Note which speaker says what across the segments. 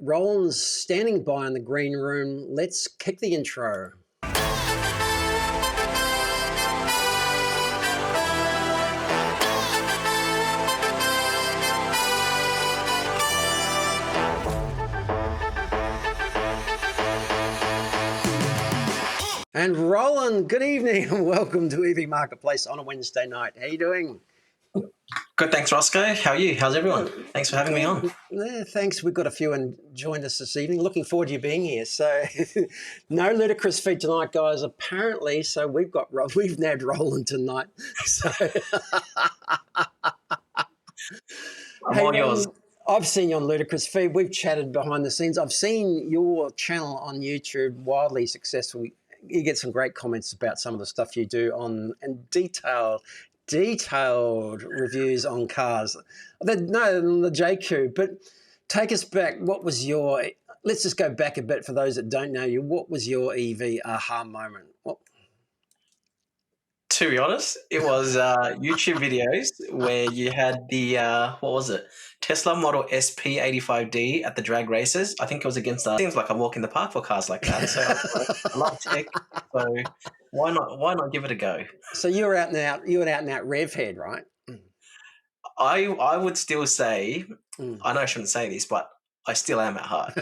Speaker 1: Roland's standing by in the green room. Let's kick the intro. And Roland, good evening and welcome to EV Marketplace on a Wednesday night. How you doing?
Speaker 2: Good, thanks, Roscoe. How are you? How's everyone? Thanks for having me on.
Speaker 1: Yeah, thanks. We've got a few and joined us this evening. Looking forward to you being here. So, no ludicrous feed tonight, guys. Apparently, so we've nabbed Roland tonight. So,
Speaker 2: I'm all yours.
Speaker 1: I've seen you on Ludicrous Feed. We've chatted behind the scenes. I've seen your channel on YouTube, wildly successful. You get some great comments about some of the stuff you do on and detailed reviews on cars. The JQ, but take us back. Let's just go back a bit for those that don't know you. What was your EV aha moment?
Speaker 2: To be honest, it was YouTube videos where you had the, Tesla Model S P85D at the drag races. I think it was against seems like a walk in the park for cars like that. So I love tech. So why not give it a go?
Speaker 1: So you were out and out rev head, right?
Speaker 2: I would still say, I know I shouldn't say this, but I still am at heart.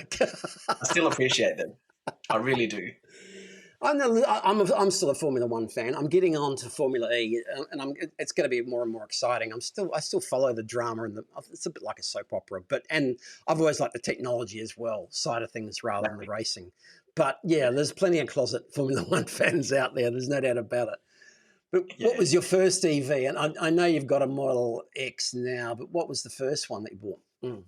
Speaker 2: I still appreciate them. I really do.
Speaker 1: I'm still a Formula One fan. I'm getting on to Formula E, and it's going to be more and more exciting. I still follow the drama it's a bit like a soap opera, and I've always liked the technology as well side of things rather than the racing. But yeah, there's plenty of closet Formula One fans out there. There's no doubt about it. But what was your first EV? And I know you've got a Model X now, but what was the first one that you bought?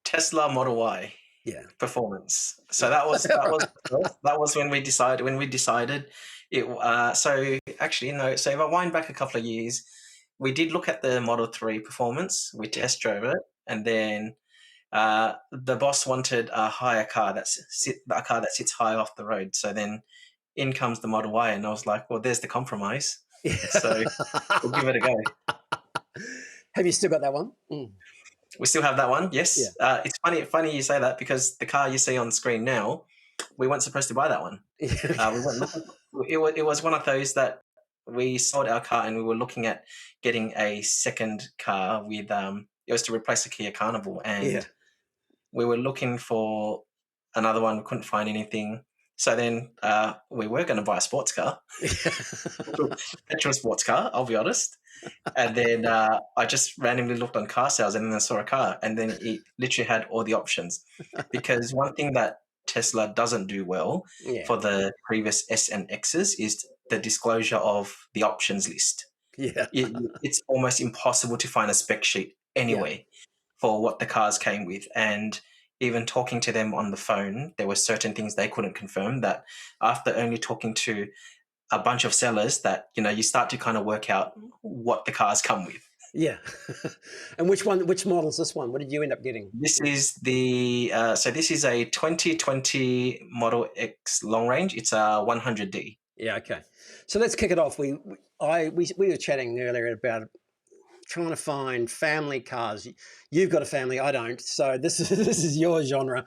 Speaker 2: Tesla Model Y.
Speaker 1: Yeah,
Speaker 2: performance. So that was when we decided it. So actually, no. So if I wind back a couple of years, we did look at the Model 3 performance. We test drove it, and then the boss wanted a higher car a car that sits high off the road. So then in comes the Model Y, and I was like, well, there's the compromise. So we'll give it a go.
Speaker 1: Have you still got that one?
Speaker 2: We still have that one, yes. Yeah. It's funny you say that because the car you see on screen now, we weren't supposed to buy that one. It was one of those that we sold our car and we were looking at getting a second car with it was to replace the Kia Carnival, and we were looking for another one. We couldn't find anything. So then we were going to buy a sports car, petrol sports car, I'll be honest. And then I just randomly looked on car sales, and then I saw a car, and then it literally had all the options. Because one thing that Tesla doesn't do well for the previous S and X's is the disclosure of the options list.
Speaker 1: Yeah,
Speaker 2: it's almost impossible to find a spec sheet anyway for what the cars came with. And even talking to them on the phone, there were certain things they couldn't confirm, that after only talking to a bunch of sellers, that you start to kind of work out what the cars come with.
Speaker 1: Yeah. And which model is this one? What did you end up getting?
Speaker 2: This is the this is a 2020 Model X long range. It's a 100D.
Speaker 1: Yeah, okay. So let's kick it off. We were chatting earlier about trying to find family cars. You've got a family, I don't. So this is your genre.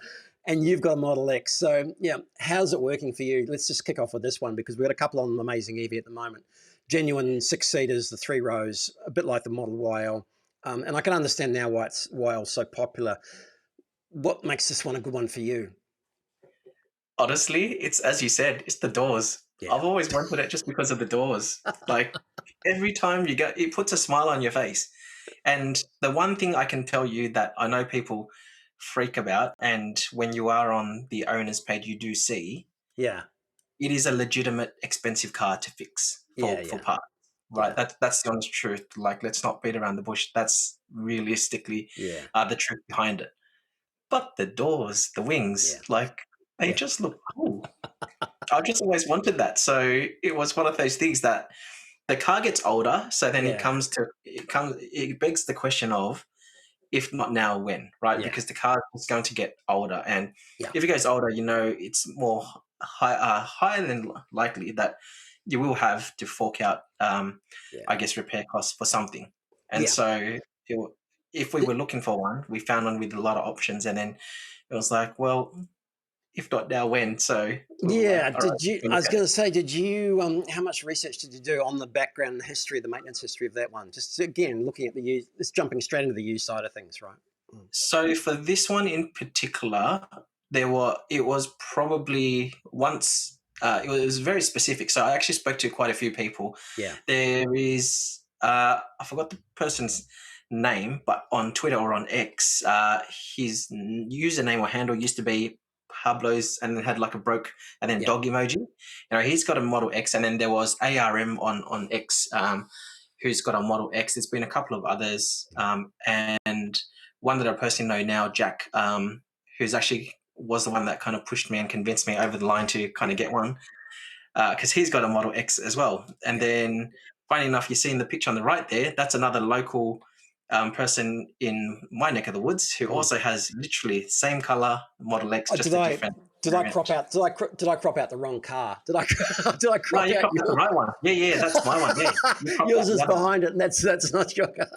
Speaker 1: And you've got a Model X. So, how's it working for you? Let's just kick off with this one because we've got a couple on AmazingEV at the moment. Genuine 6-seaters, the 3 rows, a bit like the Model YL. And I can understand now why YL's so popular. What makes this one a good one for you?
Speaker 2: Honestly, it's, as you said, it's the doors. Yeah. I've always wanted it just because of the doors. Like, every time you go, it puts a smile on your face. And the one thing I can tell you that I know people freak about, and when you are on the owner's page you do see, it is a legitimate expensive car to fix for parts, right? That's the honest truth. Like, let's not beat around the bush. That's realistically the truth behind it. But the doors, the wings, they just look cool. I've just always wanted that. So it was one of those things that the car gets older, so then it begs the question of, if not now, when, right? Because the car is going to get older, and if it goes older, it's more higher than likely that you will have to fork out, I guess, repair costs for something. And so if we were looking for one, we found one with a lot of options, and then it was like, well, if not now, when? So we were like,
Speaker 1: Yeah.
Speaker 2: all right,
Speaker 1: Did you?
Speaker 2: we
Speaker 1: I
Speaker 2: look
Speaker 1: was
Speaker 2: at it.
Speaker 1: going to say, did you? How much research did you do on the background, and the history, the maintenance history of that one? Just again, looking at the use, it's jumping straight into the use side of things, right? Mm.
Speaker 2: So for this one in particular, it was probably once it was very specific. So I actually spoke to quite a few people.
Speaker 1: Yeah.
Speaker 2: There is I forgot the person's name, but on Twitter or on X, his username or handle used to be Pablo's, and then had like a broke and then
Speaker 1: Yeah.
Speaker 2: dog emoji. He's got a Model X, and then there was ARM on X, who's got a Model X. There's been a couple of others, and one that I personally know now, Jack, who's actually was the one that kind of pushed me and convinced me over the line to kind of get one, because he's got a Model X as well. And then, funny enough, you see in the picture on the right there, that's another local person in my neck of the woods who also has literally same color Model X,
Speaker 1: Oh,
Speaker 2: just a different
Speaker 1: did I crop
Speaker 2: variant.
Speaker 1: out? Did I crop out the wrong car? Did I did I
Speaker 2: No,
Speaker 1: crop
Speaker 2: you
Speaker 1: out
Speaker 2: cropped out the right one. Yeah, that's my one. Yeah, you cropped
Speaker 1: yours
Speaker 2: out the
Speaker 1: is
Speaker 2: other one.
Speaker 1: behind it, and that's not your car.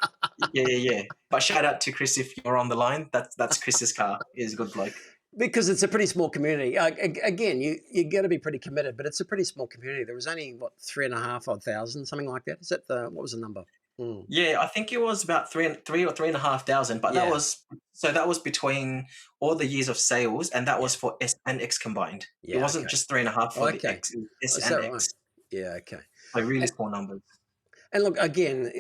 Speaker 2: Yeah. But shout out to Chris if you're on the line. That's Chris's car. He's a good bloke.
Speaker 1: Because it's a pretty small community. Again, you got to be pretty committed, but it's a pretty small community. There was only what 3,500 odd thousand, something like that. Is that the what was the number? Mm.
Speaker 2: Yeah, I think it was about three or 3,500, but
Speaker 1: Yeah,
Speaker 2: that was between all the years of sales, and that
Speaker 1: yeah,
Speaker 2: was for S and X combined. It
Speaker 1: yeah.
Speaker 2: wasn't
Speaker 1: Okay,
Speaker 2: just 3.5 for the
Speaker 1: okay.
Speaker 2: X, it was S
Speaker 1: Is
Speaker 2: and
Speaker 1: that right?
Speaker 2: X.
Speaker 1: Yeah, okay.
Speaker 2: So really
Speaker 1: And,
Speaker 2: small numbers.
Speaker 1: and look again.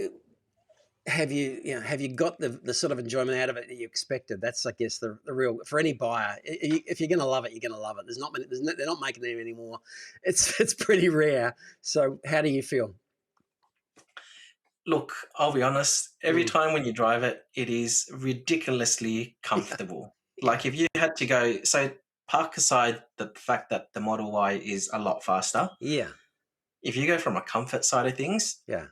Speaker 1: Have you got the sort of enjoyment out of it that you expected? That's, I guess, the real for any buyer. If you're going to love it, you're going to love it. There's not many. They're not making them anymore. It's pretty rare. So how do you feel?
Speaker 2: Look, I'll be honest. Every
Speaker 1: Mm.
Speaker 2: time when you drive it, it is ridiculously comfortable.
Speaker 1: Yeah,
Speaker 2: Like if you had to go, so park aside the fact that the Model Y is a lot faster.
Speaker 1: yeah,
Speaker 2: If you go from a comfort side of things,
Speaker 1: yeah,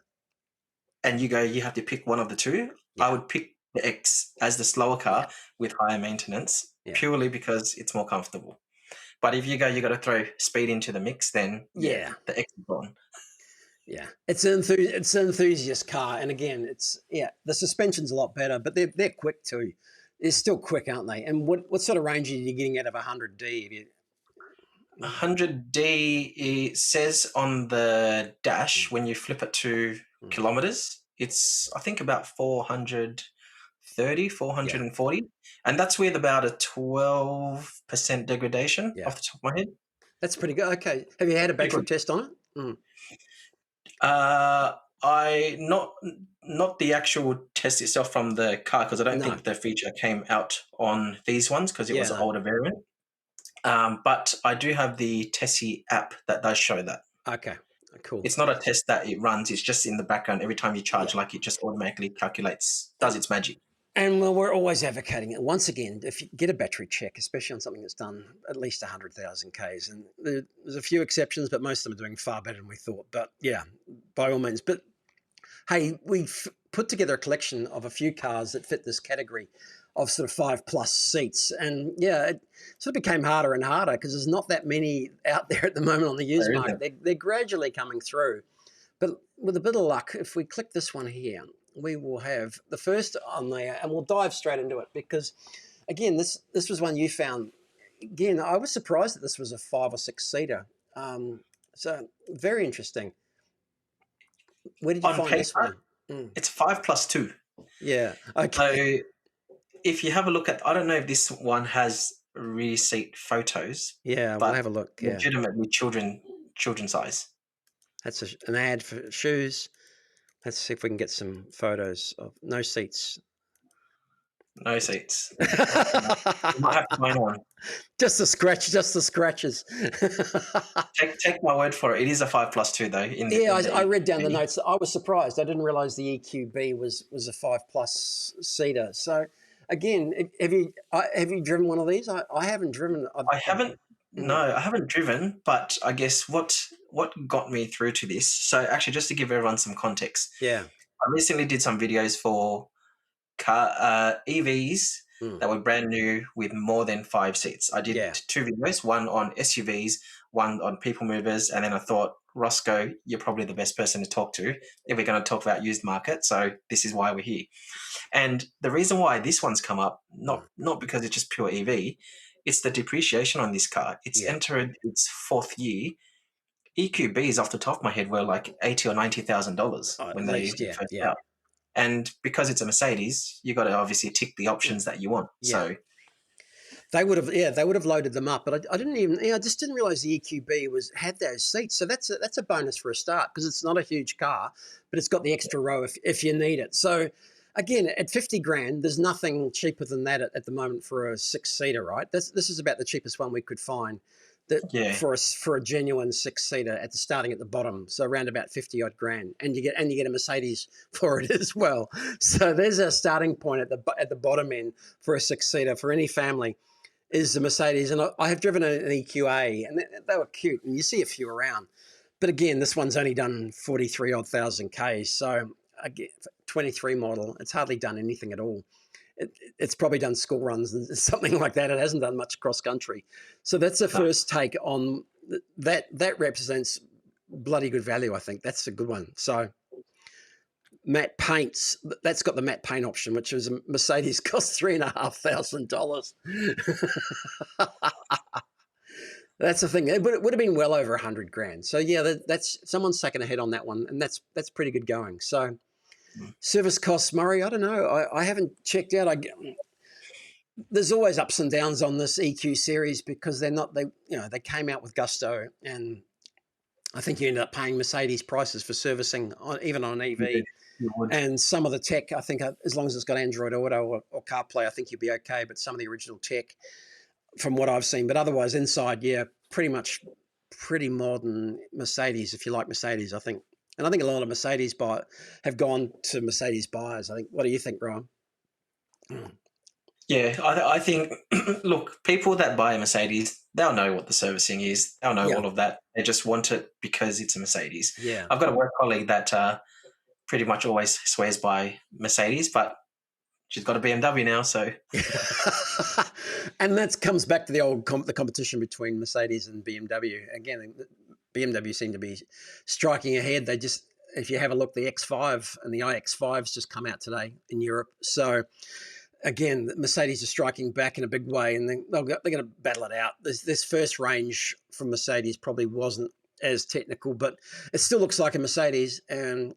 Speaker 2: and you have to pick one of the two, I
Speaker 1: yeah,
Speaker 2: would pick the X as the slower
Speaker 1: yeah,
Speaker 2: car with higher maintenance,
Speaker 1: yeah,
Speaker 2: purely because it's more comfortable. But if you got to throw speed into the mix, then yeah,
Speaker 1: yeah.
Speaker 2: the X is gone.
Speaker 1: Yeah, it's an enthusiast car, and again, the suspension's a lot better, but they're quick too. They're still quick, aren't they? And what sort of range are you getting out of 100D? If you, mm,
Speaker 2: 100D, it says on the
Speaker 1: mm,
Speaker 2: dash when you flip it to
Speaker 1: mm.
Speaker 2: kilometers, it's I think about 430,
Speaker 1: Yeah,
Speaker 2: 440, and that's with about a 12% degradation
Speaker 1: yeah,
Speaker 2: off the top of my head.
Speaker 1: that's pretty good. Okay, have you had a
Speaker 2: Pretty
Speaker 1: battery
Speaker 2: good.
Speaker 1: test on it? Mm.
Speaker 2: I not the actual test itself from the car, because I don't
Speaker 1: No,
Speaker 2: think the feature came out on these ones because it
Speaker 1: yeah,
Speaker 2: was an
Speaker 1: no.
Speaker 2: older variant. But I do have the Tessie app that does show that.
Speaker 1: Okay, cool.
Speaker 2: It's not a test that it runs; it's just in the background every time you charge.
Speaker 1: Yeah.
Speaker 2: Like it just automatically calculates, does its magic.
Speaker 1: And well, we're always advocating it. Once again, if you get a battery check, especially on something that's done at least 100,000 Ks, and there's a few exceptions, but most of them are doing far better than we thought. But yeah, by all means. But hey, we've put together a collection of a few cars that fit this category of sort of 5+ seats. And yeah, it sort of became harder and harder because there's not that many out there at the moment on the used
Speaker 2: There
Speaker 1: market.
Speaker 2: isn't.
Speaker 1: They're gradually coming through. But with a bit of luck, if we click this one here, we will have the first on there, and we'll dive straight into it because, again, this was one you found. Again, I was surprised that this was a 5 or 6 seater. So very interesting. Where did you
Speaker 2: On
Speaker 1: find this
Speaker 2: paper,
Speaker 1: one? Mm.
Speaker 2: it's 5+2.
Speaker 1: Yeah. Okay.
Speaker 2: So if you have a look at, I don't know if this one has rear-seat photos,
Speaker 1: Yeah, we'll
Speaker 2: but
Speaker 1: have a look. Yeah,
Speaker 2: legitimately children size.
Speaker 1: that's an ad for shoes. Let's see if we can get some photos of no seats.
Speaker 2: No seats. You might have to find one.
Speaker 1: Just the scratch, just the scratches.
Speaker 2: Take my word for it. It is a 5+2 though.
Speaker 1: Yeah,
Speaker 2: In the
Speaker 1: I read down the
Speaker 2: EQB.
Speaker 1: notes. I was surprised. I didn't realize the EQB was a 5+ seater. So, again, have you driven one of these? I haven't driven.
Speaker 2: I haven't. No,
Speaker 1: Mm,
Speaker 2: I haven't driven. But I guess what got me through to this. So actually, just to give everyone some context,
Speaker 1: yeah,
Speaker 2: I recently did some videos for car EVs
Speaker 1: mm,
Speaker 2: that were brand new with more than 5 seats. I did
Speaker 1: yeah,
Speaker 2: 2 videos, one on SUVs, one on people movers, and then I thought, Rosco, you're probably the best person to talk to if we're going to talk about used market. So this is why we're here. And the reason why this one's come up, not because it's just pure EV, it's the depreciation on this car. It's entered its 4th year. EQBs off the top of my head were like $80,000 or $90,000 when they first out. And because it's a Mercedes, you got to obviously tick the options that you want. So
Speaker 1: they would have loaded them up, but I didn't even, I just didn't realize the EQB had those seats. So that's a bonus for a start, because it's not a huge car, but it's got the extra row if you need it. So again, at 50 grand, there's nothing cheaper than that at the moment for a 6-seater, right? This is about the cheapest one we could find. For a genuine 6-seater starting at the bottom, so around about 50 odd grand, and you get a Mercedes for it as well. So there's a starting point at the bottom end for a 6-seater for any family, is the Mercedes. And I have driven an EQA, and they were cute, and you see a few around. But again, this one's only done 43 odd thousand Ks, so again, 23 model, it's hardly done anything at all. It's probably done school runs and something like that. It hasn't done much cross country. So that's the first take on that. That represents bloody good value, I think. That's a good one. So matte paints, that's got the matte paint option, which is a Mercedes, cost $3,500. That's the thing. It would have been well over 100 grand. So yeah, that's someone's taken a hit on that one, and that's pretty good going. So service costs, Murray, I don't know. I haven't checked out. There's always ups and downs on this EQ series, because they came out with gusto, and I think you end up paying Mercedes prices for servicing, even on an EV. And some of the tech, I think, as long as it's got Android Auto or CarPlay, I think you'll be okay. But some of the original tech, from what I've seen, but otherwise inside, pretty modern Mercedes, if you like Mercedes, I think. And I think a lot of Mercedes have gone to Mercedes buyers, I think. What do you think, Brian?
Speaker 2: Yeah, I think, look, people that buy a Mercedes, they'll know what the servicing is. They'll know all of that. They just want it because it's a Mercedes.
Speaker 1: Yeah.
Speaker 2: I've got a work colleague that pretty much always swears by Mercedes, but she's got a BMW now, so.
Speaker 1: And that comes back to the competition between Mercedes and BMW. Again, BMW seem to be striking ahead. If you have a look, the X5 and the iX5's just come out today in Europe. So again, Mercedes are striking back in a big way, and they're going to battle it out. This first range from Mercedes probably wasn't as technical, but it still looks like a Mercedes. And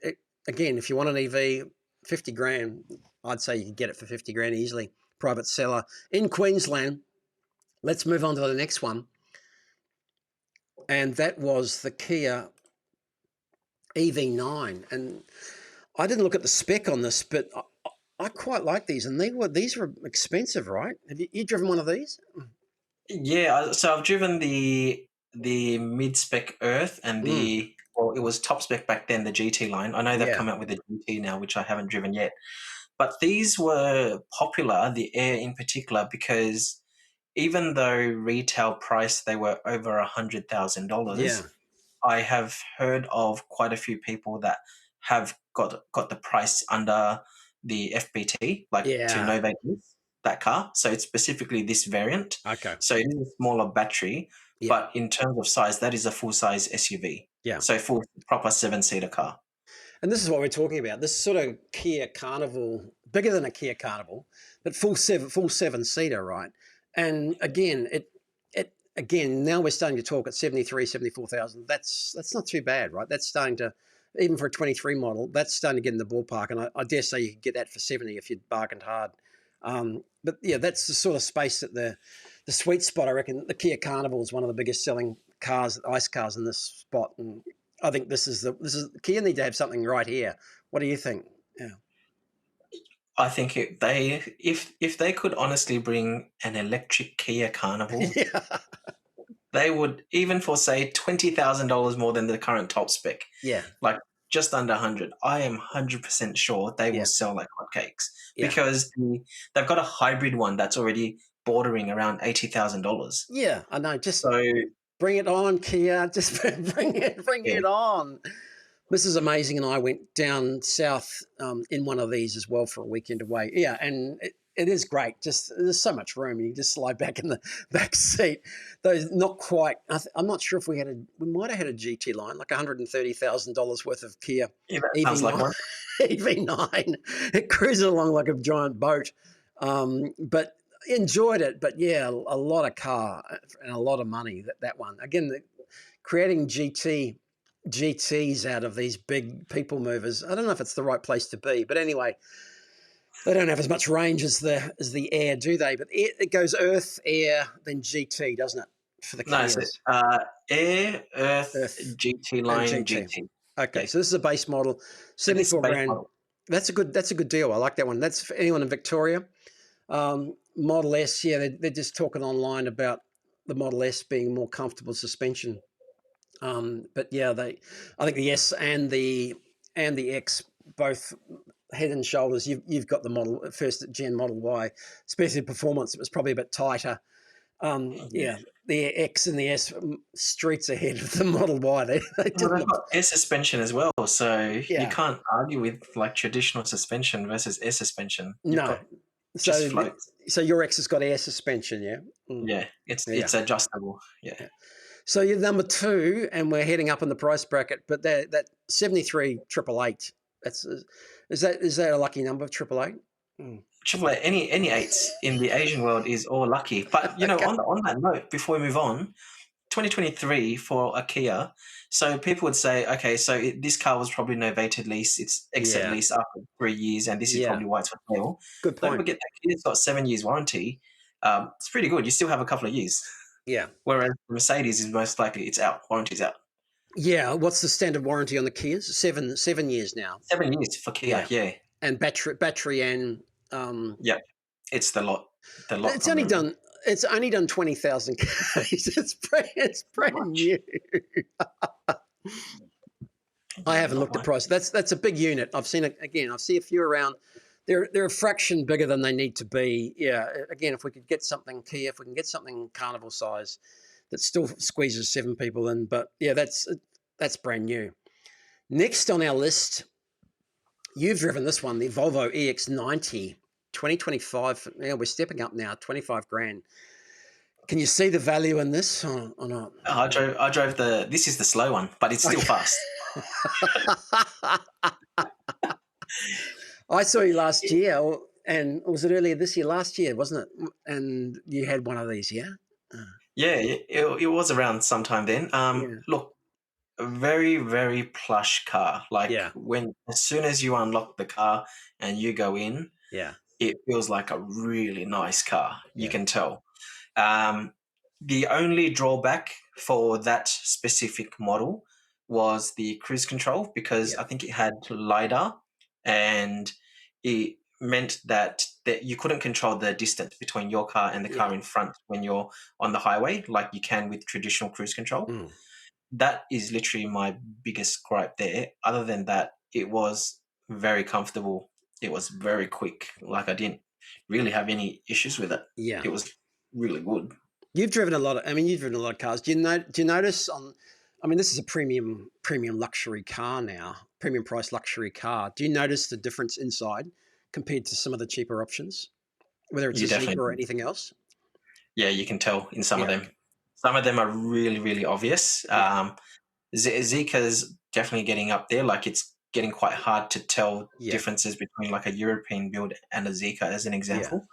Speaker 1: again, if you want an EV, 50 grand, I'd say you could get it for 50 grand easily. Private seller in Queensland. Let's move on to the next one. And that was the Kia EV9. And I didn't look at the spec on this, but I quite like these. And these were expensive, right? Have you driven one of these?
Speaker 2: Yeah, so I've driven the mid-spec Earth and it was top spec back then, the GT line. I know they've come out with the GT now, which I haven't driven yet. But these were popular, the Air in particular, because even though retail price they were over $100,000, I have heard of quite a few people that have got the price under the FBT, to Novate that car. So it's specifically this variant.
Speaker 1: Okay.
Speaker 2: So it is a smaller battery, but in terms of size, that is a full-size SUV. Yeah. So full proper 7-seater car.
Speaker 1: And this is what we're talking about. This sort of Kia Carnival, bigger than a Kia Carnival, but full 7-seater, right? And again, now we're starting to talk at 73, 74,000. That's not too bad, right? That's starting to, even for a 23 model, that's starting to get in the ballpark. And I dare say you could get that for 70 if you'd bargained hard. But yeah, that's the sort of space that the sweet spot. I reckon the Kia Carnival is one of the biggest selling ICE cars in this spot. And I think this is Kia need to have something right here. What do you think? Yeah.
Speaker 2: I think if they could honestly bring an electric Kia Carnival, they would, even for say $20,000 more than the current top spec. Yeah, like just under 100. I am 100% sure they will sell like hotcakes because they've got a hybrid one that's already bordering around $80,000.
Speaker 1: Yeah, I know. Bring it on, Kia. Just bring it on. Mrs. Amazing and I went down south in one of these as well for a weekend away. Yeah, and it is great. Just there's so much room. You just slide back in the back seat. Those not quite. I'm not sure if we might have had a GT line, like $130,000 worth of Kia
Speaker 2: Yeah, that sounds like
Speaker 1: EV9.
Speaker 2: one.
Speaker 1: EV9. It cruises along like a giant boat. But enjoyed it. But yeah, a lot of car and a lot of money. That one again. Creating GTs out of these big people movers. I don't know if it's the right place to be, but anyway. They don't have as much range as the Air, do they? But it goes Earth, Air, then GT, doesn't it? For the
Speaker 2: No, so
Speaker 1: Kias.
Speaker 2: Air, Earth,
Speaker 1: Earth
Speaker 2: GT
Speaker 1: and
Speaker 2: line,
Speaker 1: GT.
Speaker 2: GT.
Speaker 1: Okay,
Speaker 2: Yeah.
Speaker 1: so this is a base model,
Speaker 2: So this is
Speaker 1: 74
Speaker 2: base
Speaker 1: grand.
Speaker 2: model.
Speaker 1: That's a good deal. I like that one. That's for anyone in Victoria. Model S, yeah, they're just talking online about the Model S being more comfortable suspension. But yeah, I think the S and the X both head and shoulders. You've got the model first gen Model Y, especially performance. It was probably a bit tighter. Yeah, the X and the S streets ahead of the Model Y. They
Speaker 2: Well,
Speaker 1: did
Speaker 2: they've
Speaker 1: look.
Speaker 2: got air suspension as well, so you
Speaker 1: Yeah,
Speaker 2: can't argue with like traditional suspension versus air suspension. You've
Speaker 1: no.
Speaker 2: got just
Speaker 1: So
Speaker 2: floats.
Speaker 1: so your X has got air suspension, yeah.
Speaker 2: Yeah, it's
Speaker 1: Yeah.
Speaker 2: it's adjustable. Yeah.
Speaker 1: Yeah. So you're number two, and we're heading up in the price bracket. But that 73 888. That's is that a lucky number? 888.
Speaker 2: Triple A, any eights in the Asian world is all lucky. But you know,
Speaker 1: Okay.
Speaker 2: on that note, before we move on, 2023 for a Kia. So people would say, okay, so this car was probably novated lease. It's exit
Speaker 1: Yeah.
Speaker 2: lease after 3 years, and this is
Speaker 1: Yeah.
Speaker 2: probably why it's for sale.
Speaker 1: Good
Speaker 2: Don't
Speaker 1: point.
Speaker 2: forget that Kia's got 7 years warranty. It's pretty good. You still have a couple of years.
Speaker 1: Yeah.
Speaker 2: Whereas the Mercedes is most likely it's out. Warranty's out.
Speaker 1: Yeah. What's the standard warranty on the Kias? 7 years now.
Speaker 2: 7 years for Kia.
Speaker 1: Yeah.
Speaker 2: Yeah.
Speaker 1: And battery and
Speaker 2: Yeah. It's the lot. The lot
Speaker 1: it's
Speaker 2: from
Speaker 1: only
Speaker 2: memory.
Speaker 1: done. It's only done 20,000 Ks. It's
Speaker 2: Not
Speaker 1: brand
Speaker 2: much.
Speaker 1: new. I
Speaker 2: Yeah,
Speaker 1: haven't
Speaker 2: not
Speaker 1: looked at
Speaker 2: much.
Speaker 1: price. That's a big unit. I've seen it again. I see a few around. They're a fraction bigger than they need to be. Yeah. Again, if we could get something Kia, if we can get something Carnival size, that still squeezes 7 people in. But yeah, that's brand new. Next on our list, you've driven this one, the Volvo EX90, 2025. Yeah, we're stepping up now, 25 grand. Can you see the value in this or not?
Speaker 2: I drove the. This is the slow one, but it's still fast.
Speaker 1: I saw you last year, and was it earlier this year? Last year, wasn't it? And you had one of these, yeah?
Speaker 2: Yeah, it was around sometime then.
Speaker 1: Yeah.
Speaker 2: Look, a very, very plush car. Like
Speaker 1: Yeah.
Speaker 2: as soon as you unlock the car and you go in,
Speaker 1: Yeah.
Speaker 2: it feels like a really nice car. You
Speaker 1: Yeah.
Speaker 2: can tell. Um, the only drawback for that specific model was the cruise control because
Speaker 1: Yeah.
Speaker 2: I think it had LiDAR and it meant that you couldn't control the distance between your car and the car
Speaker 1: Yeah.
Speaker 2: in front when you're on the highway like you can with traditional cruise control.
Speaker 1: Mm.
Speaker 2: That is literally my biggest gripe there. Other than that, it was very comfortable. It was very quick. Like I didn't really have any issues with it.
Speaker 1: Yeah.
Speaker 2: It was really good.
Speaker 1: You've driven a lot of. I mean, you've driven a lot of cars. Do you notice on? I mean, this is a premium luxury car now, premium price luxury car. Do you notice the difference inside compared to some of the cheaper options, whether it's
Speaker 2: You
Speaker 1: a Zeekr or
Speaker 2: definitely,
Speaker 1: anything else?
Speaker 2: yeah, you can tell in some of
Speaker 1: Yeah.
Speaker 2: them. Some of them are really, really obvious.
Speaker 1: Yeah.
Speaker 2: Zika's definitely getting up there. Like it's getting quite hard to tell
Speaker 1: Yeah.
Speaker 2: differences between like a European build and a Zika, as an
Speaker 1: Yeah.
Speaker 2: example.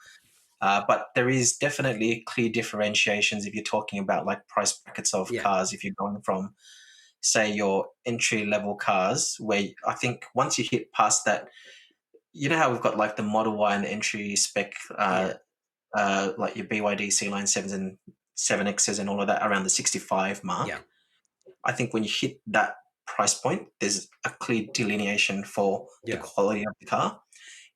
Speaker 2: But there is definitely clear differentiations if you're talking about like price brackets of
Speaker 1: Yeah.
Speaker 2: cars. If you're going from, say, your entry level cars, where I think once you hit past that, you know how we've got like the Model Y and the entry spec,
Speaker 1: Yeah.
Speaker 2: like your BYD C Line 7s and 7Xs and all of that around the 65 mark.
Speaker 1: Yeah.
Speaker 2: I think when you hit that price point, there's a clear delineation for the
Speaker 1: Yeah.
Speaker 2: quality of the car.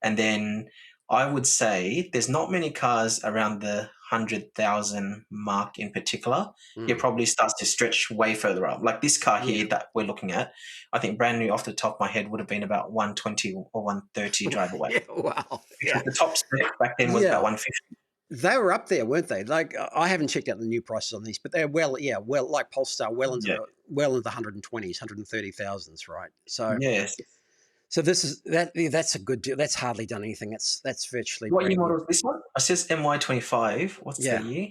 Speaker 2: And then I would say there's not many cars around the 100,000 mark in particular. It
Speaker 1: Mm.
Speaker 2: probably starts to stretch way further up. Like this car
Speaker 1: Yeah.
Speaker 2: here that we're looking at, I think brand new off the top of my head would have been about 120 or 130 driver weight.
Speaker 1: Yeah. Wow.
Speaker 2: Because
Speaker 1: Yeah.
Speaker 2: the top spec back then was
Speaker 1: Yeah.
Speaker 2: about 150.
Speaker 1: They were up there, weren't they? Like I haven't checked out the new prices on these, but they're well like Polestar, well into
Speaker 2: Yeah.
Speaker 1: the 120s, 130,000s, right? So
Speaker 2: Yes.
Speaker 1: So this is that. Yeah, that's a good deal. That's hardly done anything. That's virtually
Speaker 2: What year
Speaker 1: brand new.
Speaker 2: model is this one? It says MY25. What's the
Speaker 1: Yeah,
Speaker 2: year?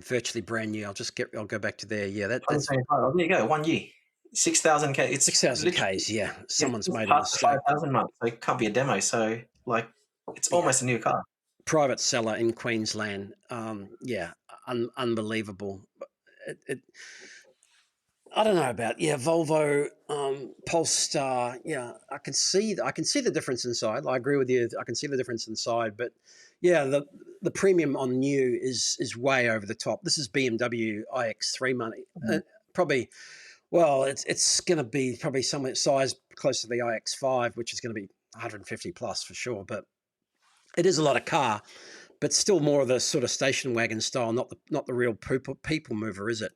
Speaker 1: virtually brand new. I'll go back to there. Yeah, that's
Speaker 2: 2025. Oh, there you go. 1 year. 6,000 K. It's
Speaker 1: 6,000
Speaker 2: literally
Speaker 1: Ks. Yeah,
Speaker 2: it's
Speaker 1: someone's
Speaker 2: just
Speaker 1: made a
Speaker 2: past the
Speaker 1: mistake.
Speaker 2: 5,000 mark. So it can't be a demo. So like, it's
Speaker 1: Yeah,
Speaker 2: almost a new car.
Speaker 1: private seller in Queensland. Yeah, unbelievable. It, I don't know about Volvo, Polestar. Yeah, I can see the difference inside. I agree with you. I can see the difference inside, but yeah, the premium on new is way over the top. This is BMW iX3 money.
Speaker 2: Mhm.
Speaker 1: Probably, well, it's going to be probably somewhere size close to the iX5, which is going to be 150 plus for sure. But it is a lot of car, but still more of the sort of station wagon style, not the real people mover, is it?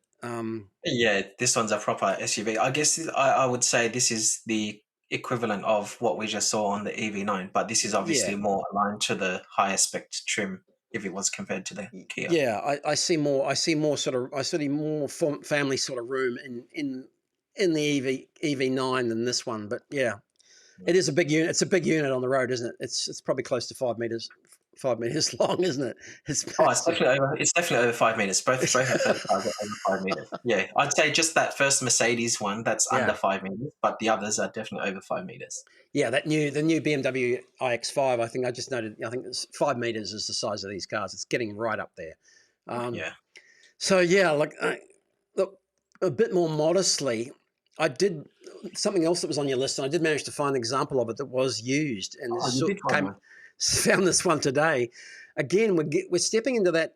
Speaker 2: Yeah, this one's a proper SUV. I guess I would say this is the equivalent of what we just saw on the EV9, but this is obviously
Speaker 1: Yeah,
Speaker 2: more aligned to the higher spec trim if it was compared to the Kia.
Speaker 1: yeah. I see more. I see more family sort of room in the EV9 than this one. But yeah, it is a big unit. It's a big unit on the road, isn't it? It's probably close to 5 meters. 5 meters long, isn't it? It's
Speaker 2: Oh, it's
Speaker 1: massive.
Speaker 2: definitely over. It's definitely over 5 meters. Both our first cars are over 5 meters. Yeah, I'd say just that first Mercedes one that's under
Speaker 1: Yeah,
Speaker 2: 5 meters, but the others are definitely over 5 meters.
Speaker 1: yeah. The new BMW iX5. I think I just noted. I think it's 5 meters is the size of these cars. It's getting right up there. Um,
Speaker 2: Yeah.
Speaker 1: so yeah, like look a bit more modestly. I did something else that was on your list, and I did manage to find an example of it that was used, and
Speaker 2: Oh,
Speaker 1: this
Speaker 2: you did find
Speaker 1: came
Speaker 2: one.
Speaker 1: found this one today. Again, we're stepping into that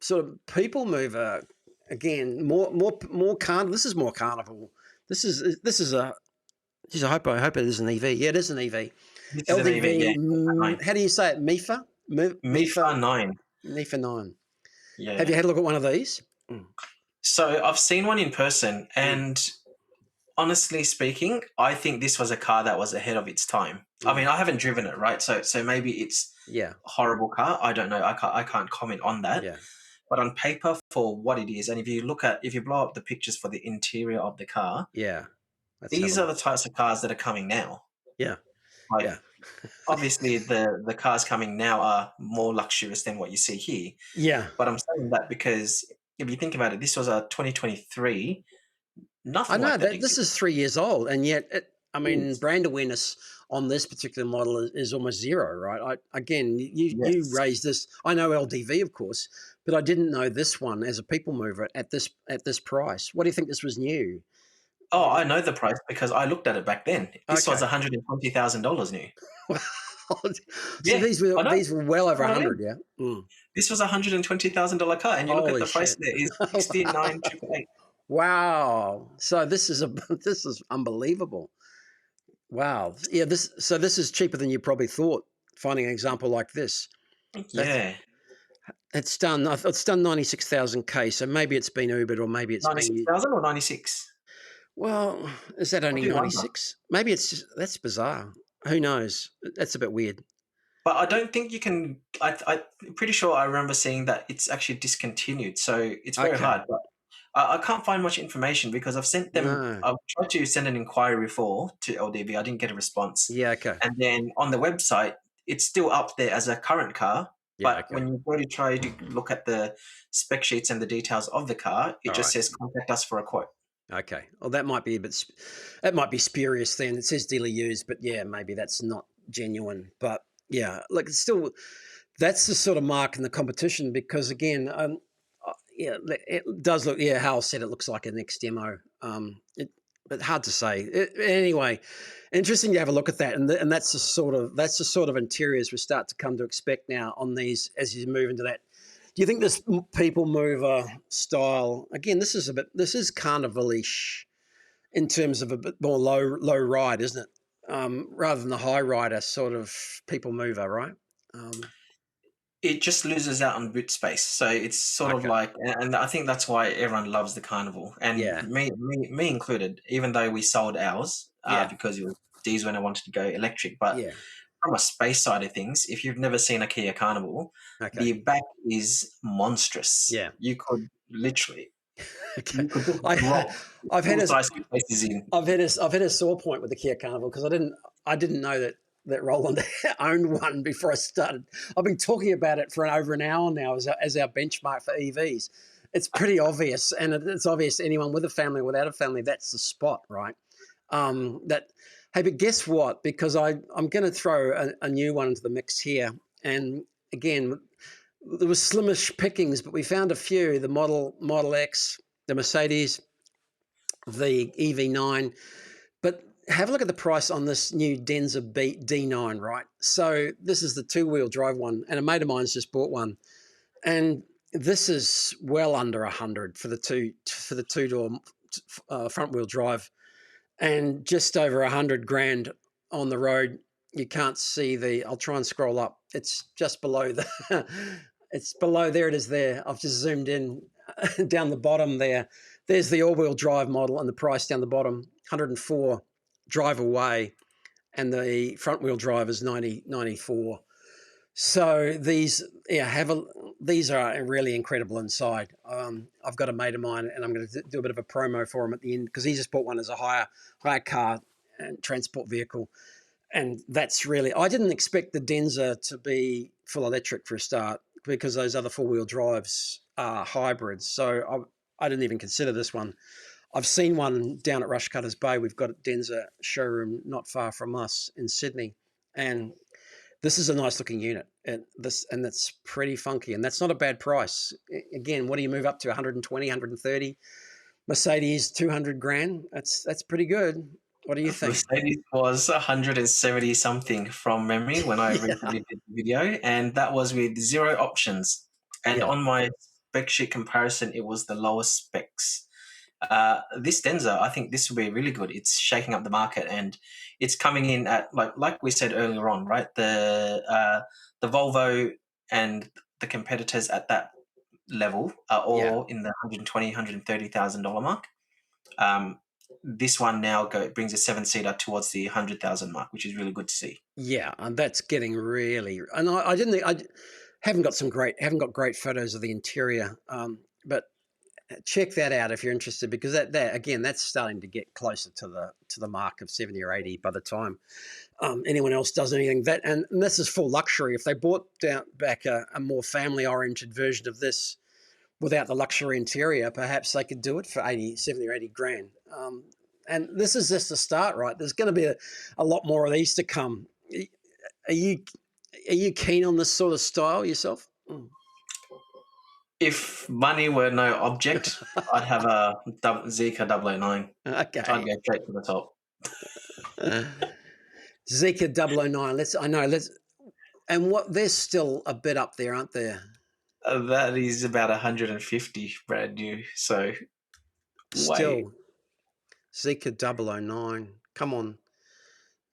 Speaker 1: sort of people mover again. More carnival. This is more carnival. This is a. Geez, I hope it is an EV. Yeah, it is an EV.
Speaker 2: This is an EV. Yeah,
Speaker 1: LDV.
Speaker 2: nine.
Speaker 1: How do you say it? MIFA.
Speaker 2: MIFA
Speaker 1: MIFA.
Speaker 2: 9.
Speaker 1: MIFA 9. Have
Speaker 2: Yeah.
Speaker 1: you had a look at one of these? Mm.
Speaker 2: So I've seen one in person,
Speaker 1: Mm.
Speaker 2: and honestly speaking, I think this was a car that was ahead of its time. I mean,
Speaker 1: Mm.
Speaker 2: I haven't driven it, right? So maybe it's
Speaker 1: Yeah.
Speaker 2: a horrible car. I don't know. I can't comment on that.
Speaker 1: Yeah.
Speaker 2: But on paper, for what it is, and if you blow up the pictures for the interior of the car,
Speaker 1: Yeah. Let's have a
Speaker 2: these are
Speaker 1: look.
Speaker 2: the types of cars that are coming now.
Speaker 1: Yeah.
Speaker 2: Like
Speaker 1: Yeah.
Speaker 2: obviously the cars coming now are more luxurious than what you see here.
Speaker 1: Yeah.
Speaker 2: But I'm saying that because if you think about it, this was a 2023.
Speaker 1: I
Speaker 2: Nothing
Speaker 1: know
Speaker 2: like that
Speaker 1: that this
Speaker 2: exists.
Speaker 1: is 3 years old, and yet, I mean,
Speaker 2: Yes.
Speaker 1: brand awareness on this particular model is almost zero, right? Again, you
Speaker 2: Yes.
Speaker 1: raised this. I know LDV, of course, but I didn't know this one as a people mover at this price. What do you think this was new?
Speaker 2: Oh, I know the price because I looked at it back then. This was
Speaker 1: Okay.
Speaker 2: $120,000 new.
Speaker 1: So
Speaker 2: Yeah, I know.
Speaker 1: these were well over
Speaker 2: That's what I
Speaker 1: 100,
Speaker 2: mean.
Speaker 1: yeah. Mm.
Speaker 2: This was $120,000 car, and you look at
Speaker 1: Holy
Speaker 2: the price
Speaker 1: shit!
Speaker 2: there is 69,888.
Speaker 1: Wow. So this is this is unbelievable. Wow. Yeah, this is cheaper than you probably thought. Finding an example like this. That's
Speaker 2: Yeah,
Speaker 1: it's done 96,000 K. So maybe it's been Ubered or maybe it's been
Speaker 2: 96,000 or 96.
Speaker 1: well, is that
Speaker 2: I
Speaker 1: only
Speaker 2: do wonder,
Speaker 1: 96? Maybe it's just that's bizarre. Who knows? That's a bit weird.
Speaker 2: but I don't think you can. I'm pretty sure I remember seeing that it's actually discontinued, so it's very
Speaker 1: Okay.
Speaker 2: hard. But I can't find much information because I've sent them.
Speaker 1: No.
Speaker 2: I've tried to send an inquiry before to LDV. I didn't get a response,
Speaker 1: Yeah, okay.
Speaker 2: and then on the website, it's still up there as a current car.
Speaker 1: Yeah,
Speaker 2: But
Speaker 1: okay.
Speaker 2: when you go to try to look at the spec sheets and the details of the car, it
Speaker 1: All
Speaker 2: just
Speaker 1: right.
Speaker 2: says contact us for a quote.
Speaker 1: Okay. Well, that might be a bit that might be spurious then. It says dealer used, but yeah, maybe that's not genuine. But yeah, look, it's still that's the sort of mark in the competition because again, yeah, it does look. Yeah, Hal said it looks like an X demo. But hard to say. Anyway, interesting to have a look at that, and that's the sort of interiors we start to come to expect now on these as you move into that. Do you think this people mover style again? This is carnival-ish in terms of a bit more low ride, isn't it? Rather than the high rider sort of people mover, right?
Speaker 2: It just loses out on boot space. So it's sort of
Speaker 1: Okay.
Speaker 2: like, and I think that's why everyone loves the Carnival, and
Speaker 1: Yeah.
Speaker 2: me included. Even though we sold ours
Speaker 1: Yeah.
Speaker 2: because it was D's when I wanted to go electric, but
Speaker 1: Yeah.
Speaker 2: from a space side of things, if you've never seen a Kia Carnival,
Speaker 1: Okay.
Speaker 2: the back is monstrous.
Speaker 1: Yeah.
Speaker 2: You could literally.
Speaker 1: Okay.
Speaker 2: You could just
Speaker 1: I,
Speaker 2: drop
Speaker 1: I've had
Speaker 2: full
Speaker 1: a,
Speaker 2: size suitcases in.
Speaker 1: I've had a sore point with the Kia Carnival because I didn't know that Roland owned one before I started. I've been talking about it for over an hour now as our benchmark for EVs. It's pretty obvious, and it's obvious to anyone with a family, without a family, that's the spot, right? That Hey, but guess what? Because I'm going to throw a new one into the mix here, and again, there was slimish pickings, but we found a few: the Model X, the Mercedes, the EV9. But have a look at the price on this new Denza D9, right? So this is the two-wheel drive one, and a mate of mine's just bought one, and this is well under 100 for the two-door front-wheel drive, and just over 100 grand on the road. You can't see the. I'll try and scroll up. It's just below the. It's below there. It is there. I've just zoomed in down the bottom there. There's the all-wheel drive model and the price down the bottom. 104 drive away, and the front-wheel drive is 94. So these are really incredible inside. I've got a mate of mine, and I'm going to do a bit of a promo for him at the end because he just bought one as a hire car and transport vehicle, and that's really. I didn't expect the Denza to be full electric for a start because those other four-wheel drives are hybrids. So I didn't even consider this one. I've seen one down at Rushcutters Bay. We've got a Denza showroom not far from us in Sydney, and this is a nice looking unit, and that's pretty funky, and that's not a bad price. Again, what do you move up to? 120, 130. Mercedes 200 grand. That's pretty good. What do you think?
Speaker 2: Mercedes was 170 something from memory when I
Speaker 1: Yeah,
Speaker 2: recently did the video, and that was with zero options. And
Speaker 1: yeah,
Speaker 2: on my spec sheet comparison, it was the lowest specs. This Denza, I think this will be really good. It's shaking up the market, and it's coming in at like we said earlier on, right? The Volvo and the competitors at that level are
Speaker 1: yeah,
Speaker 2: all in the 120, $130,000 mark. Um, this one now brings a seven-seater towards the 100,000 mark, which is really good to see.
Speaker 1: yeah. And that's getting really. And I didn't. I haven't got great photos of the interior, but check that out if you're interested because that again that's starting to get closer to the mark of 70 or 80 by the time anyone else does anything. And this is full luxury. If they bought back a more family oriented version of this without the luxury interior, perhaps they could do it for 80, 70 or 80 grand. And this is just the start, right? There's going to be a lot more of these to come. Are you keen on this sort of style yourself?
Speaker 2: If money were no object, I'd have a Zika 009. I'd
Speaker 1: Okay.
Speaker 2: go straight to the top.
Speaker 1: Zika 009. Let's and what they're still a bit up there, aren't they?
Speaker 2: That is about 150 brand new. So, way.
Speaker 1: Still Zika 009. Come on.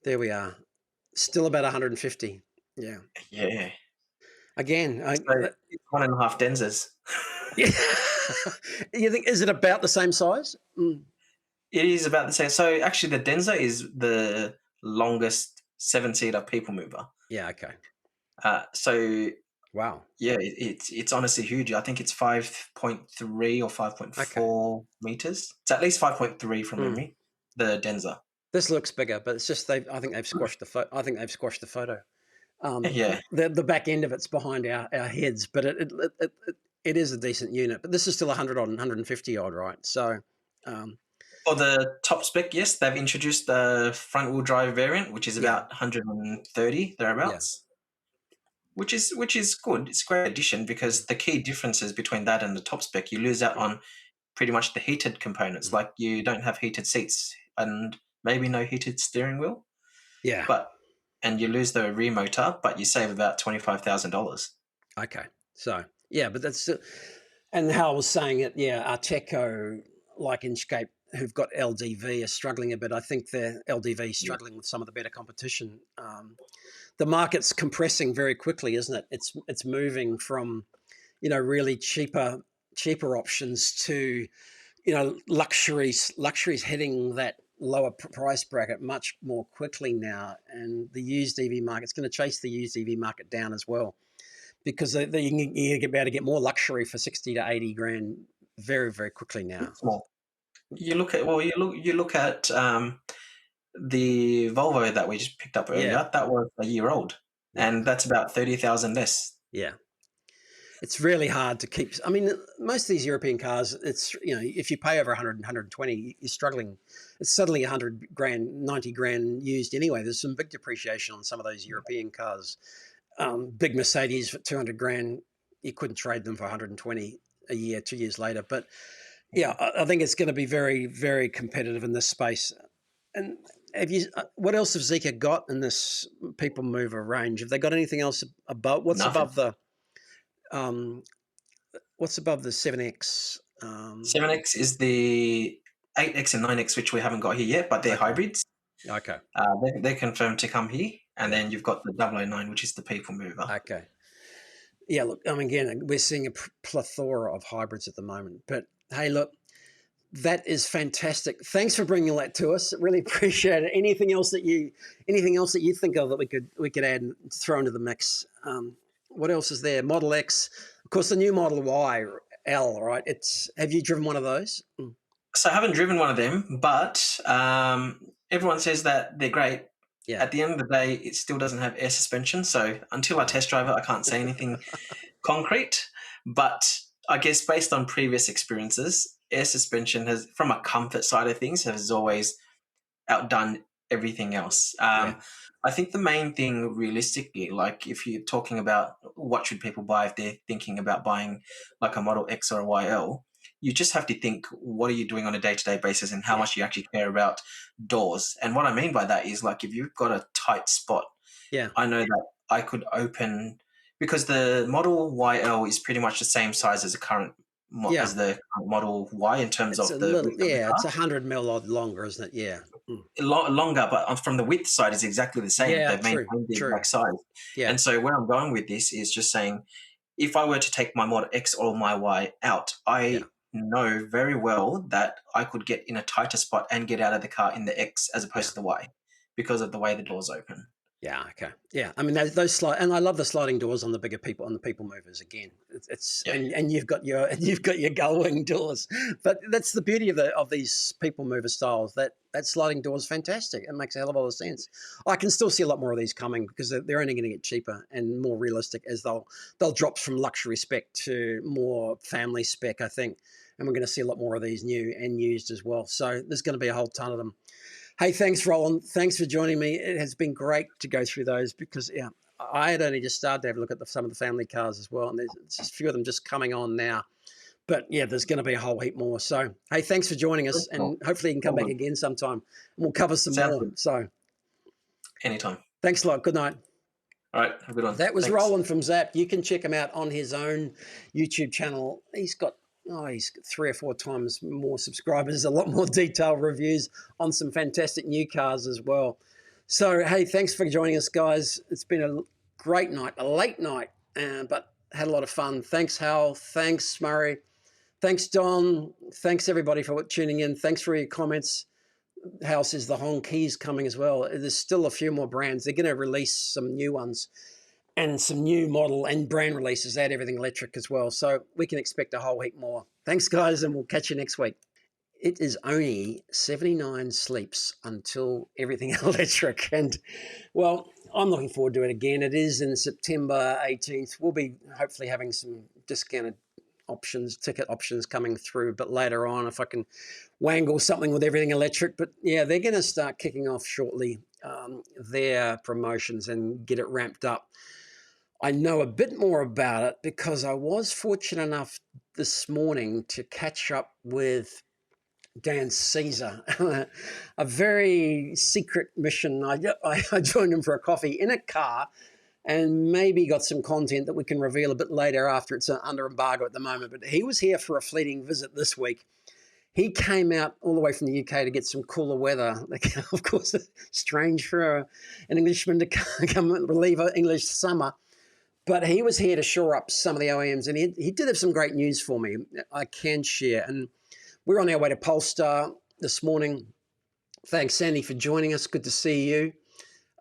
Speaker 1: There we are. Still about 150. Yeah.
Speaker 2: Yeah.
Speaker 1: Again,
Speaker 2: So, it's one and a half Denzas.
Speaker 1: yeah. You think is it about the same size?
Speaker 2: It is about the same. So, actually, the Denza is the longest seven-seater people mover.
Speaker 1: Yeah, okay.
Speaker 2: So
Speaker 1: Wow.
Speaker 2: yeah, it's honestly huge. I think it's 5.3 or
Speaker 1: Okay.
Speaker 2: 5.4 meters. It's at least 5.3 from
Speaker 1: Mm.
Speaker 2: memory. The Denza.
Speaker 1: This looks bigger, but it's just I think they've squashed the I think they've squashed the photo.
Speaker 2: Yeah.
Speaker 1: The back end of it's behind our heads, but it is a decent unit. But this is still 100 odd, 150 odd, right? So, um,
Speaker 2: For the top spec, yes, they've introduced the front-wheel drive variant, which is
Speaker 1: yeah,
Speaker 2: about 130
Speaker 1: yeah,
Speaker 2: thereabouts. Which is good. It's a great addition because the key differences between that and the top spec, you lose out on pretty much the heated components. Like you don't have heated seats and maybe no heated steering wheel,
Speaker 1: yeah.
Speaker 2: but and you lose the rear motor, but you save about $25,000.
Speaker 1: Okay. So yeah, but that's and how I was saying it. Yeah, Arteco, like Inchcape, who've got LDV, are struggling a bit. I think their LDV is
Speaker 2: Yeah.
Speaker 1: struggling with some of the better competition. The market's compressing very quickly, isn't it? It's moving from really cheaper options to luxuries hitting that lower price bracket much more quickly now, and the used EV market's going to chase the used EV market down as well because you can be able to get more luxury for 60 to 80 grand very, very quickly now.
Speaker 2: It's small. You look at the Volvo that we just picked up
Speaker 1: Yeah,
Speaker 2: earlier. That was a year old,
Speaker 1: yeah,
Speaker 2: and that's about 30,000 less.
Speaker 1: yeah. It's really hard to keep. I mean, most of these European cars, it's, if you pay over 100, 120, you're struggling. It's suddenly 100 grand, 90 grand used anyway. There's some big depreciation on some of those European cars. Big Mercedes for 200 grand, you couldn't trade them for 120 a year, 2 years later. But yeah, I think it's going to be very, very competitive in this space. And what else have Zika got in this people mover range? Have they got anything else above?
Speaker 2: Nothing.
Speaker 1: Um, what's above the 7X?
Speaker 2: 7X is the 8X and 9X, which we haven't got here yet, but they're
Speaker 1: Okay.
Speaker 2: hybrids.
Speaker 1: Okay.
Speaker 2: They're confirmed to come here. And
Speaker 1: Yeah.
Speaker 2: then you've got the 009, which is the people mover.
Speaker 1: Okay. Yeah, look, I mean, again, we're seeing a plethora of hybrids at the moment. But hey, look, that is fantastic. Thanks for bringing that to us. Really appreciate it. Anything else that you think of that we could add and throw into the mix? What else is there? Model X, of course, the new Model Y, L, right? Have you driven one of those?
Speaker 2: So I haven't driven one of them, but everyone says that they're great.
Speaker 1: Yeah.
Speaker 2: At the end of the day, it still doesn't have air suspension. So until I test drive it, I can't say anything concrete. But I guess based on previous experiences, air suspension has, from a comfort side of things, has always outdone everything else.
Speaker 1: Yeah.
Speaker 2: I think the main thing realistically, like if you're talking about what should people buy if they're thinking about buying like a Model X or a YL, you just have to think, what are you doing on a day-to-day basis and how much you actually care about doors. And what I mean by that is, like, if you've got a tight spot,
Speaker 1: Yeah.
Speaker 2: I know that I could open, because the Model YL is pretty much the same size as the current as the Model Y in terms
Speaker 1: It's
Speaker 2: of the width of the car.
Speaker 1: it's 100 mil odd longer, isn't it? Yeah.
Speaker 2: Longer, but from the width side is exactly the same.
Speaker 1: Yeah,
Speaker 2: They've maintained the
Speaker 1: true.
Speaker 2: exact size.
Speaker 1: Yeah.
Speaker 2: And so where I'm going with this is just saying, if I were to take my Model X or my Y out, I know very well that I could get in a tighter spot and get out of the car in the X as opposed to the Y because of the way the doors open.
Speaker 1: Yeah. Okay. Yeah. I mean, those slide, and I love the sliding doors on the bigger people, on the people movers. Again, and you've got your gull wing doors, but that's the beauty of these people mover styles. That sliding door is fantastic. It makes a hell of a lot of sense. I can still see a lot more of these coming because they're only going to get cheaper and more realistic as they'll drop from luxury spec to more family spec, I think, and we're going to see a lot more of these new and used as well. So there's going to be a whole ton of them. Hey, thanks, Roland. Thanks for joining me. It has been great to go through those because, I had only just started to have a look at some of the family cars as well, and there's just a few of them just coming on now. But, yeah, there's going to be a whole heap more. So, hey, thanks for joining us, and hopefully you can come back again sometime, and we'll cover some more.
Speaker 2: Good.
Speaker 1: So,
Speaker 2: anytime.
Speaker 1: Thanks a lot. Good night.
Speaker 2: All right, have a good one.
Speaker 1: That was Roland from Zap. You can check him out on his own YouTube channel. He's got 3 or 4 times more subscribers, a lot more detailed reviews on some fantastic new cars as well. So, hey, thanks for joining us, guys. It's been a great night, a late night, but had a lot of fun. Thanks, Hal. Thanks, Murray. Thanks, Don. Thanks, everybody, for tuning in. Thanks for your comments. Hal says the Hong Key's coming as well. There's still a few more brands. They're going to release some new ones and some new model and brand releases, add everything electric as well. So we can expect a whole heap more. Thanks, guys, and we'll catch you next week. It is only 79 sleeps until everything electric. And, well, I'm looking forward to it again. It is in September 18th. We'll be hopefully having some discounted ticket options coming through a bit later on if I can wangle something with everything electric. But, yeah, they're going to start kicking off shortly their promotions and get it ramped up. I know a bit more about it because I was fortunate enough this morning to catch up with Dan Caesar, a very secret mission. I joined him for a coffee in a car and maybe got some content that we can reveal a bit later after it's under embargo at the moment. But he was here for a fleeting visit this week. He came out all the way from the UK to get some cooler weather. Of course, strange for an Englishman to come and relieve an English summer. But he was here to shore up some of the OEMs, and he did have some great news for me I can share. And we're on our way to Polestar this morning. Thanks, Sandy, for joining us. Good to see you.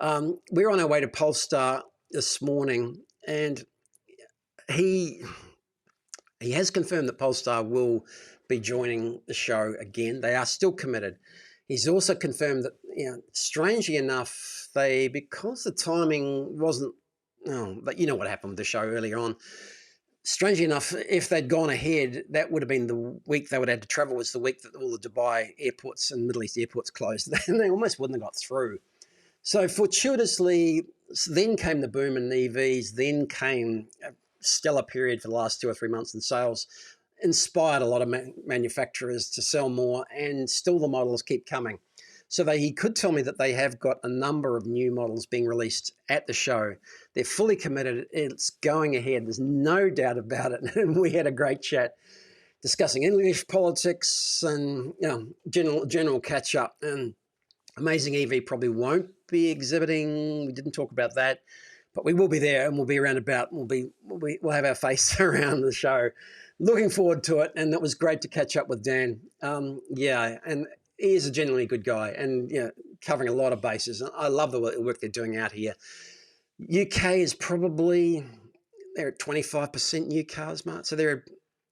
Speaker 1: We're on our way to Polestar this morning, and he He has confirmed that Polestar will be joining the show again. They are still committed. He's also confirmed that, strangely enough, because the timing wasn't, but you know what happened with the show earlier on. Strangely enough, if they'd gone ahead, that would have been the week they would have had to travel, was the week that all the Dubai airports and Middle East airports closed. And they almost wouldn't have got through. So fortuitously, then came the boom in EVs, then came a stellar period for the last 2 or 3 months in sales, inspired a lot of manufacturers to sell more, and still the models keep coming. So he could tell me that they have got a number of new models being released at the show. They're fully committed. It's going ahead. There's no doubt about it. And we had a great chat discussing English politics and general catch up. And AmazingEV probably won't be exhibiting. We didn't talk about that, but we will be there, and we'll be around about. We'll have our face around the show. Looking forward to it, and it was great to catch up with Dan. And he is a genuinely good guy, and covering a lot of bases. I love the work they're doing out here. UK is probably, they're at 25% new cars, Mark. So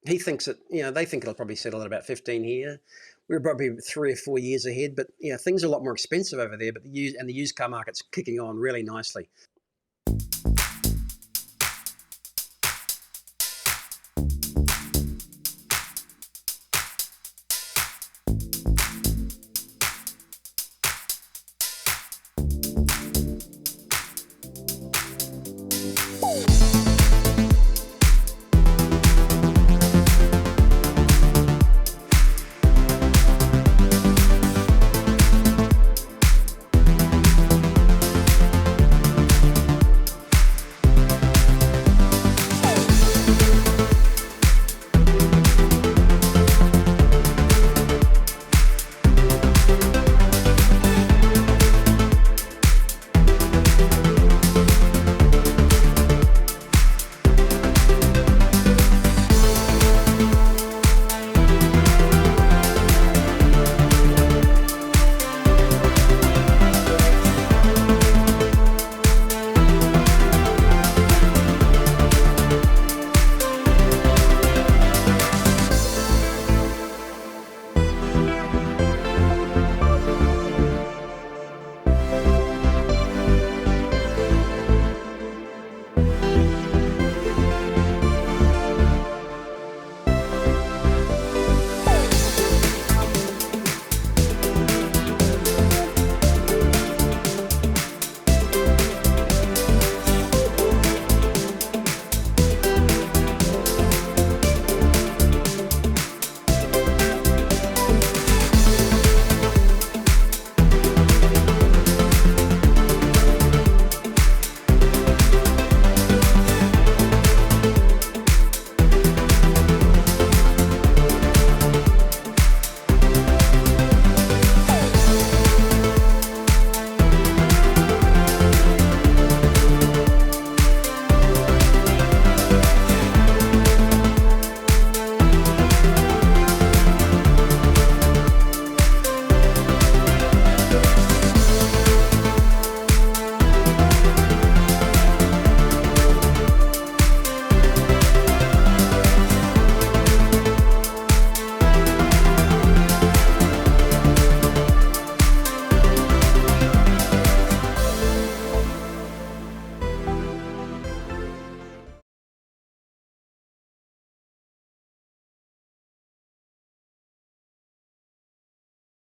Speaker 1: he thinks that they think it'll probably settle at about 15 here. We're probably 3 or 4 years ahead, but things are a lot more expensive over there. But the used car market's kicking on really nicely.